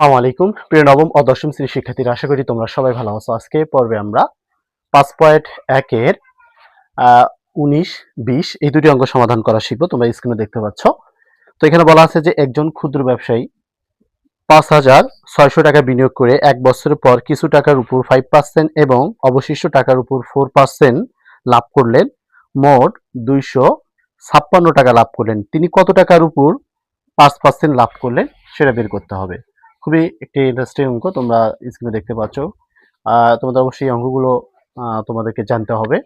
আসসালামু আলাইকুম প্রিয় নবম ও দশম শ্রেণীর শিক্ষার্থীরা, আশা করি তোমরা সবাই ভালো আছো। আজকে পর্বে আমরা 5.1 এর 19-20 এই দুটি অঙ্ক সমাধান করা শিখবো। তোমরা স্ক্রিনে দেখতে পাচ্ছ। তো এখানে বলা আছে যে একজন ক্ষুদ্র ব্যবসায়ী 5,600 টাকা বিনিয়োগ করে 1 বছরের পর কিছু টাকার উপর 5% এবং অবশিষ্ট টাকার উপর 4% লাভ করলেন। মোট 256 টাকা লাভ করলেন। তিনি কত টাকার উপর 5% লাভ করলেন সেটা বের করতে হবে। খুবই একটি ইন্টারেস্টিং অঙ্ক, তোমরা স্ক্রিনে দেখতে পাচ্ছ। তোমাদের অবশ্যই অঙ্কগুলো তোমাদেরকে জানতে হবে।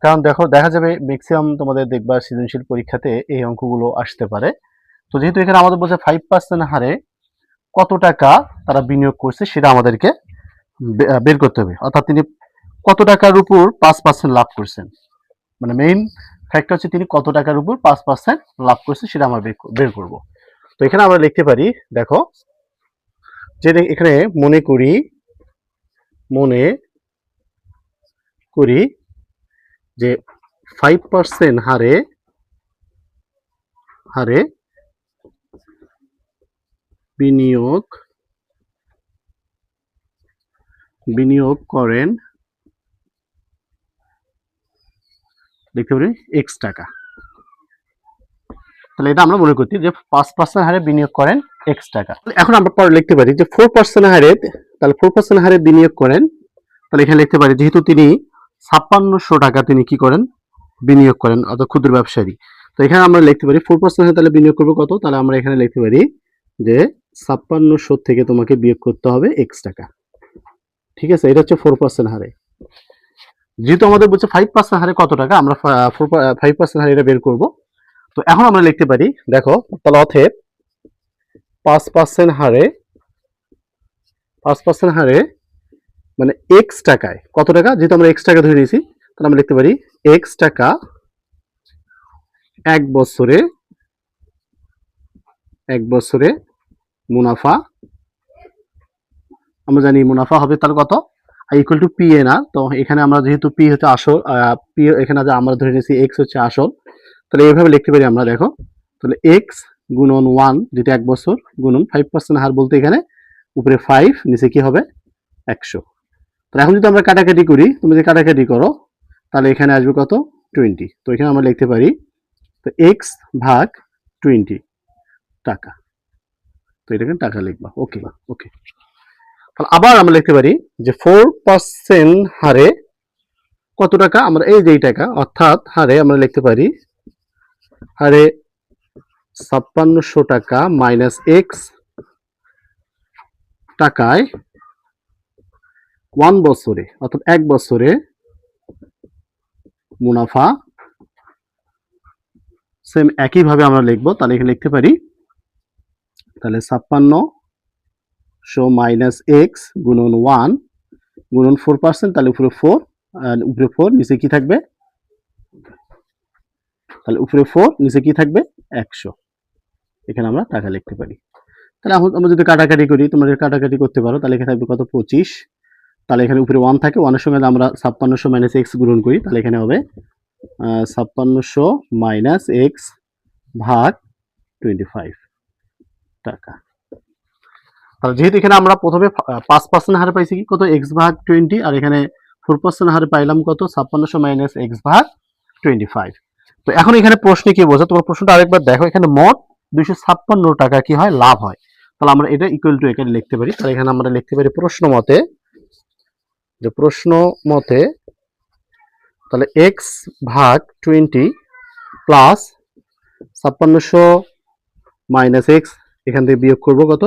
কারণ দেখা যাবে ম্যাক্সিমাম তোমাদের দেখবা সৃজনশীল পরীক্ষাতে এই অঙ্কগুলো আসতে পারে। তো যেহেতু এখানে আমাদের বলছে 5% হারে কত টাকা তারা বিনিয়োগ করছে সেটা আমাদেরকে বের করতে হবে। অর্থাৎ তিনি কত টাকার উপর 5% লাভ করছেন, মানে মেইন ফ্যাক্টর হচ্ছে তিনি কত টাকার উপর 5% লাভ করছে সেটা আমরা বের করব। তো এখানে আমরা লিখতে পারি, দেখো যে এখানে মনে করি যে 5% হারে বিনিয়োগ করেন, লিখতে পারি x টাকা। তাহলে এটা আমরা মনে করছি যে 5% হারে বিনিয়োগ করেন x টাকা। এখন আমরা পরে লিখতে পারি যে 4% হারে, তাহলে 4% হারে বিনিয়োগ করেন, তাহলে এখানে লিখতে পারি যেহেতু তিনি 5600 টাকা তিনি কি করেন বিনিয়োগ করেন, অর্থাৎ ক্ষুদ্র ব্যবসায়ী। তো এখানে আমরা লিখতে পারি 4% হারে তাহলে বিনিয়োগ করবো কত, তাহলে আমরা এখানে লিখতে পারি যে 5600 থেকে তোমাকে বিয়োগ করতে হবে x টাকা। ঠিক আছে, এটা হচ্ছে 4% হারে। যেহেতু আমাদের বলছে 5% হারে কত টাকা, আমরা 5% হারে এটা বের করব। তো এখন আমরা লিখতে পারি, দেখো তাহলে অতএব 5% হারে মানে x টাকায় কত টাকা, যেহেতু আমরা x টাকা ধরে নিয়েছি, তাহলে আমরা লিখতে পারি x টাকা এক বছরে মুনাফা, আমরা জানি মুনাফা হবে তার কত, ইকুয়াল টু পি এন আর। তো এখানে আমরা যেহেতু পি হচ্ছে আসল, পি এখানে আমরা ধরে নিয়েছি এক্স হচ্ছে আসল, তাহলে এইভাবে লিখতে পারি আমরা। দেখো তাহলে এক্স গুণন 1 যেটা 1 বছর গুণন 5% হার বলতে এখানে উপরে 5 নিচে কি হবে 100। তো এখন যদি আমরা কাটাকাটি করি, তুমি যদি কাটাকাটি করো তাহলে এখানে আসবে কত 20। তো এখানে আমরা লিখতে পারি তো এক্স ভাগ 20 টাকা। তো এটাকে টাকা লিখবা। ওকে ওকে। তাহলে আবার আমরা লিখতে পারি যে 4% হারে কত টাকা, আমরা এই যে টাকা অর্থাৎ হারে আমরা লিখতে পারি হারে 5600 টাকা মাইনাস এক্স টাকায় 1 বছরে অর্থাৎ 1 বছরে মুনাফা। সেম একইভাবে আমরা লিখবো, তাহলে এখানে লিখতে পারি তাহলে 5600 মাইনাস এক্স গুণন 1 গুণন 4%, তাহলে উপরে 4 আর উপরে 4 নিচে কি থাকবে, তাহলে উপরে 4 নিচে কি থাকবে 100। এখানে আমরা টাকা লিখতে পারি। তাহলে আমরা যদি কাটাকাটি করি, তোমরা যদি কাটাকাটি করতে পারো তাহলে এখানে থাকবে কত 25। তাহলে এখানে উপরে 1 থাকে, 1 এর সঙ্গে আমরা 5600 মাইনাস এক্স গুণন করি, তাহলে এখানে হবে 5600 মাইনাস এক্স ভাগ 25 টাকা। তাহলে যেহেতু এখানে আমরা প্রথমে 5% হারে পাইছি কি কত এক্স ভাগ 20, আর এখানে 4% হারে পাইলাম কত 5600 মাইনাস এক্স ভাগ 25। তো এখন এখানে প্রশ্নে কি বলছে, তোমার প্রশ্নটা আরেকবার দেখো, এখানে মোট 256 টাকা কি হয় লাভ হয়। তাহলে আমরা এটা ইকুয়াল টু এখানে লিখতে পারি। তাহলে এখানে আমরা লিখতে পারি প্রশ্ন মতে তাহলে এক্স ভাগ 20 প্লাস 5600 মাইনাস এক্স, এখান থেকে বিয়োগ করবো কত,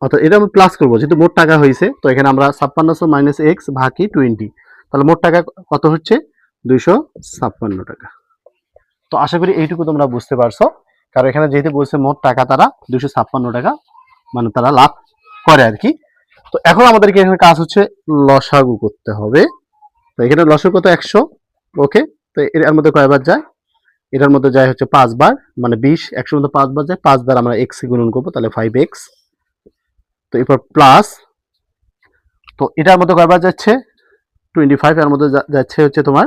অর্থাৎ এটা আমরা প্লাস করবো যেহেতু মোট টাকা হয়েছে। তো এখানে আমরা 5600 মাইনাস এক্স ভাগই 20, তাহলে মোট টাকা কত হচ্ছে 256 টাকা। তো আশা করি এইটুকু তোমরা বুঝতে পারছো, কারণ এখানে যেহেতু বলছে মোট টাকা তারা 256 টাকা মানে তারা লাভ করে আর কি। তো এখন আমাদেরকে এখানে কাজ হচ্ছে লসাগু করতে হবে। তো এখানে লসাগু কত 100। ওকে, তো এর মধ্যে কয়বার যায়, এটার মধ্যে যায় হচ্ছে 5 বার, মানে 20 100 মধ্যে 5 বার যায়, 5 বার আমরা x গুণন করবো, তাহলে 5x। তো এরপর প্লাস, তো এটার মধ্যে কয়বার যাচ্ছে 25, এর মধ্যে যাচ্ছে হচ্ছে তোমার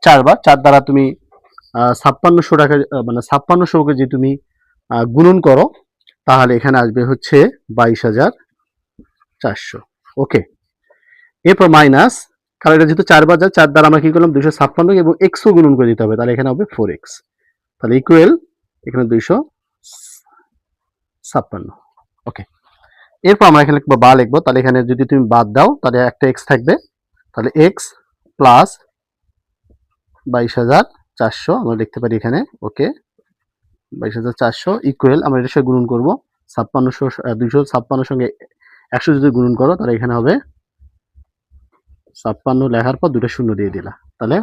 4 বার। 4 দ্বারা তুমি 5600 টাকা মানে 5600 কে যে তুমি গুণন করো, তাহলে এখানে আসবে হচ্ছে 22,400। ওকে, এরপর মাইনাস, কারণ এটা যেহেতু 4 বার যায়, 4 দ্বারা আমরা কি করলাম 256 এবং এক্সও গুণন করে দিতে হবে, তাহলে এখানে হবে 4x। তাহলে ইকুয়াল এখানে 256। ওকে, এরপর আমরা এখানে লিখবো বা লিখবো, তাহলে এখানে যদি তুমি বাদ দাও তাহলে একটা এক্স থাকবে, তাহলে এক্স প্লাস 22,400 আমরা লিখতে পারি এখানে। ওকে, 22,400 ইকুয়াল আমরা এটার সাথে গুণন করবো 256 সঙ্গে 100 যদি গুণন করো তাহলে এখানে হবে 56 লেখার পর দুটো শূন্য দিয়ে দিলা, তাহলে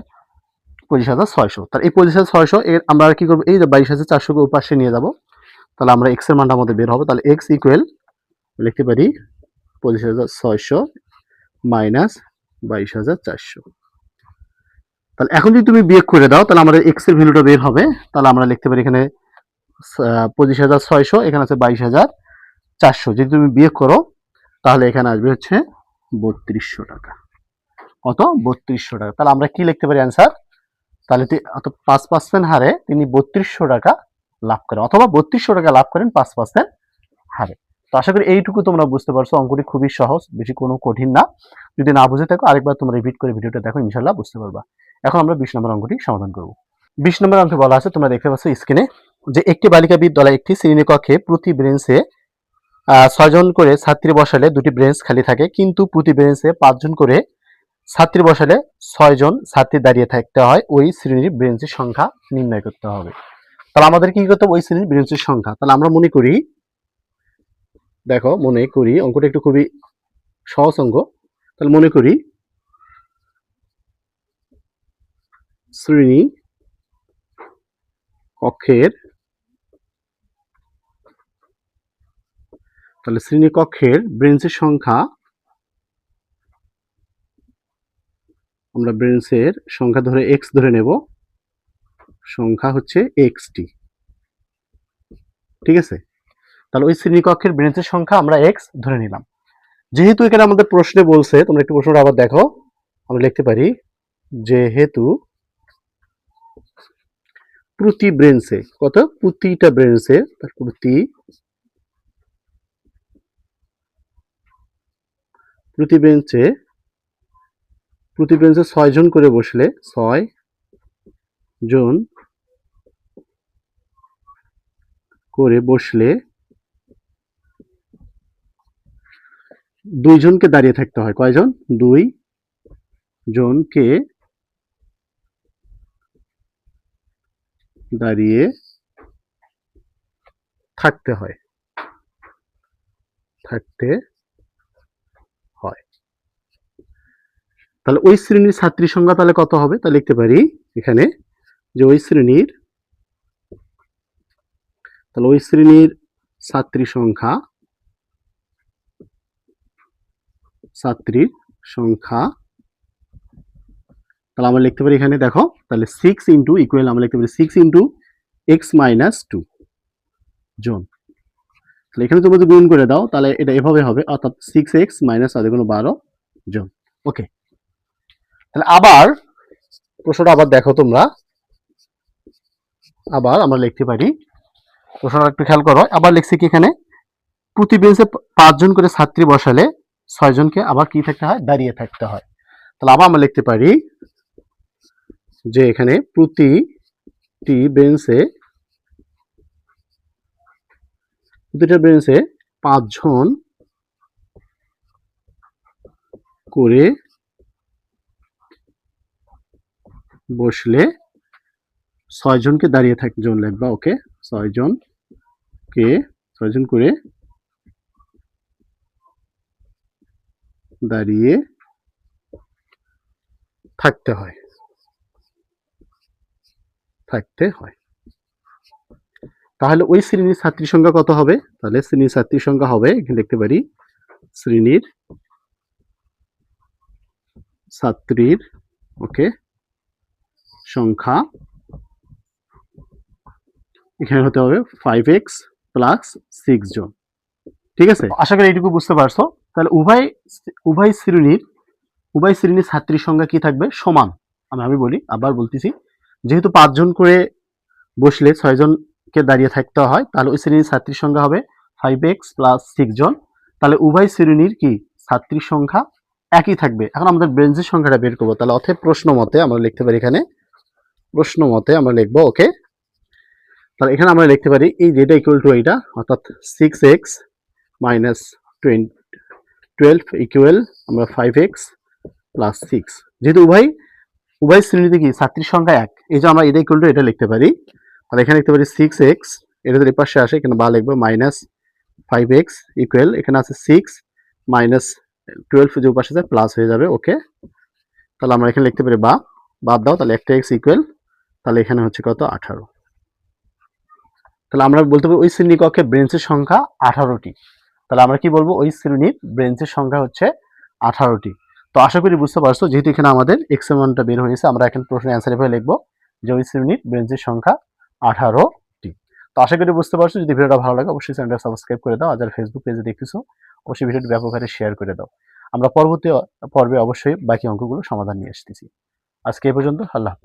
25,600। তাহলে এই 25,600 এর আমরা কি করবো, এই যে 22,400 কে পাশে নিয়ে যাব, তাহলে আমরা এক্স এর মানটা আমাদের বের হবে, তাহলে এক্স ইকুয়াল লিখতে পারি 25,600 মাইনাস 22,400। তাহলে এখন যদি তুমি বিয়োগ করে দাও তাহলে আমাদের এক্স এর ভ্যালুটা বের হবে, তাহলে আমরা লিখতে পারি এখানে 25,600, এখানে আছে 22,400, যদি তুমি বিয়োগ করো তাহলে এখানে আসবে হচ্ছে 3200 টাকা। কত? 3200 টাকা। তাহলে আমরা কি লিখতে পারি অ্যান্সার, তাহলে 5% হারে তিনি 3200 টাকা লাভ করেন, অথবা 3200 টাকা লাভ করেন 5% হারে। তো আশা করি এইটুকু তোমরা বুঝতে পারছো, অঙ্কটি খুবই সহজ, বেশি কোনো কঠিন না। যদি না বুঝে থাকো আরেকবার তোমরা রিপিট করে ভিডিওটা দেখো, ইনশাল্লাহ বুঝতে পারবা। এখন আমরা 20 নম্বর অঙ্কটি সমাধান করব। 20 নম্বর অঙ্কে বলা আছে, তোমরা দেখতে পাচ্ছ স্ক্রিনে, যে একটি বালিকা বিদ্যালয়ে একটি শ্রেণীকক্ষে প্রতি বেঞ্চে 6 জন করে ছাত্রী বসালে 2টি বেঞ্চ খালি থাকে, কিন্তু প্রতি বেঞ্চে 5 জন করে ছাত্রী বসালে 6 জন ছাত্রী দাঁড়িয়ে থাকতে হয়, ওই শ্রেণীর বেঞ্চের সংখ্যা নির্ণয় করতে হবে। তাহলে আমাদের কি করতে হবে, ওই শ্রেণীর বেঞ্চের সংখ্যা। তাহলে আমরা মনে করি, দেখো মনে করি অঙ্কটা একটু খুবই সহজ অঙ্ক। তাহলে মনে করি শ্রেণী কক্ষের, তাহলে শ্রেণীকক্ষের বেঞ্চের সংখ্যা, আমরা বেঞ্চের সংখ্যা ধরে এক্স ধরে নেব, সংখ্যা হচ্ছে এক্সটি, ঠিক আছে। তাহলে ওই শ্রেণীকক্ষের বেঞ্চের সংখ্যা আমরা এক্স ধরে নিলাম। যেহেতু এখানে আমাদের প্রশ্নে বলছে, তোমরা একটু প্রশ্নটা আবার দেখো, আমরা লিখতে পারি যেহেতু প্রতি বেঞ্চে, কত, প্রতিটা বেঞ্চে, প্রতি বেঞ্চে 6 জন করে বসলে, 6 জন করে বসলে 2 জনকে দাঁড়িয়ে থাকতে হয়। কয়জন? 2 জনকে দাঁড়িয়ে থাকতে হয়, তাহলে ওই শ্রেণীর ছাত্রী সংখ্যা তাহলে কত হবে, তাহলে লিখতে পারি এখানে যে ওই শ্রেণীর, তাহলে ওই শ্রেণীর ছাত্রীর সংখ্যা, তাহলে আমরা লিখতে পারি এখানে দেখো, তাহলে 6 ইন্টু ইকুয়াল আমরা লিখতে পারি 6 ইন্টু এক্স মাইনাস 2 জন। তাহলে এখানে তুমি যদি গুণ করে দাও তাহলে এটা এভাবে হবে, অর্থাৎ 6x মাইনাস 12 জন। ওকে, তাহলে আবার প্রশ্নটা আবার দেখো তোমরা, আবার আমরা লিখতে পারি, প্রশ্নটা একটু খেয়াল করো, আবার লিখছি কি এখানে, প্রতি বেঞ্চে 5 জন করে ছাত্রী বসালে 6 জনকে আবার কি থাকতে হয়, দাঁড়িয়ে থাকতে হয়। তাহলে আবার আমরা লিখতে পারি যে এখানে প্রতিটা বেঞ্চে 5 জন করে বসলে 6 জনকে দাঁড়িয়ে থাকতে, জন লিখবা। ওকে, 6 জন করে দাঁড়িয়ে থাকতে হয়। তাহলে ওই শ্রেণীর ছাত্রীর সংখ্যা কত হবে, তাহলে শ্রেণীর ছাত্রীর সংখ্যা হবে, এখানে লিখতে পারি শ্রেণীর ছাত্রীর, ওকে, সংখ্যা এখানে হতে হবে 5x প্লাস 6 জন, ঠিক আছে। আশা করি এইটুকু বুঝতে পারছো। তাহলে উভয় শ্রেণীর ছাত্রীর সংখ্যা কি থাকবে, সমান। আমি বলি, আবার বলতেছি, যেহেতু 5 জন করে বসলে 6 জনকে দাঁড়িয়ে থাকতে হয়, তাহলে ওই শ্রেণীর ছাত্রীর সংখ্যা হবে 5x প্লাস 6 জন, তাহলে উভয় শ্রেণীর কি ছাত্রীর সংখ্যা একই থাকবে। এখন আমাদের বেঞ্চের সংখ্যাটা বের করবো, তাহলে অতএব প্রশ্ন মতে আমরা লিখতে পারি, এখানে প্রশ্ন মতে আমরা লিখবো ওকে। তাহলে এখানে আমরা লিখতে পারি এই যেটা ইকুয়াল টু এইটা, অর্থাৎ 6x মাইনাস 12 ইকুয়াল আমরা 5x প্লাস 6, যেহেতু উভয় শ্রেণীতে কি ছাত্রীর সংখ্যা এক, এই যে আমরা এটা ইকুয়াল টু এটা লিখতে পারি। তাহলে এখানে লিখতে পারি 6x, এটা যদি পাশে আসে এখানে বা লিখবো মাইনাস 5x ইকুয়াল, এখানে আছে 6 মাইনাস 12 যে পাশে যায় প্লাস হয়ে যাবে ওকে। তাহলে আমরা এখানে লিখতে পারি বা, বাদ দাও, তাহলে একটা x ইকুয়াল, তাহলে এখানে হচ্ছে কত 18। তাহলে আমরা বলতে পারি ওই শ্রেণী কক্ষে ব্রেঞ্চের সংখ্যা 18টি। তাহলে আমরা কি বলবো, ওই শ্রেণীর ব্রেঞ্চের সংখ্যা হচ্ছে 18টি। তো আশা করি বুঝতে পারছো, যেহেতু এখানে আমাদের এক্স এর মানটা বের হয়েছে, আমরা এখন প্রশ্নের অ্যান্সার এভাবে লিখবো যে ওই শ্রেণীর ব্রেঞ্চের সংখ্যা 18টি। তো আশা করি বুঝতে পারছো, যদি ভিডিওটা ভালো লাগে অবশ্যই চ্যানেলটা সাবস্ক্রাইব করে দাও, আর যারা ফেসবুক পেজে দেখতেছো অবশ্যই ভিডিওটি ব্যাপক হারে শেয়ার করে দাও। আমরা পরবর্তী পর্বে অবশ্যই বাকি অঙ্কগুলো সমাধান নিয়ে আসতেছি। আজকে এই পর্যন্ত, আল্লাহ হাফেজ।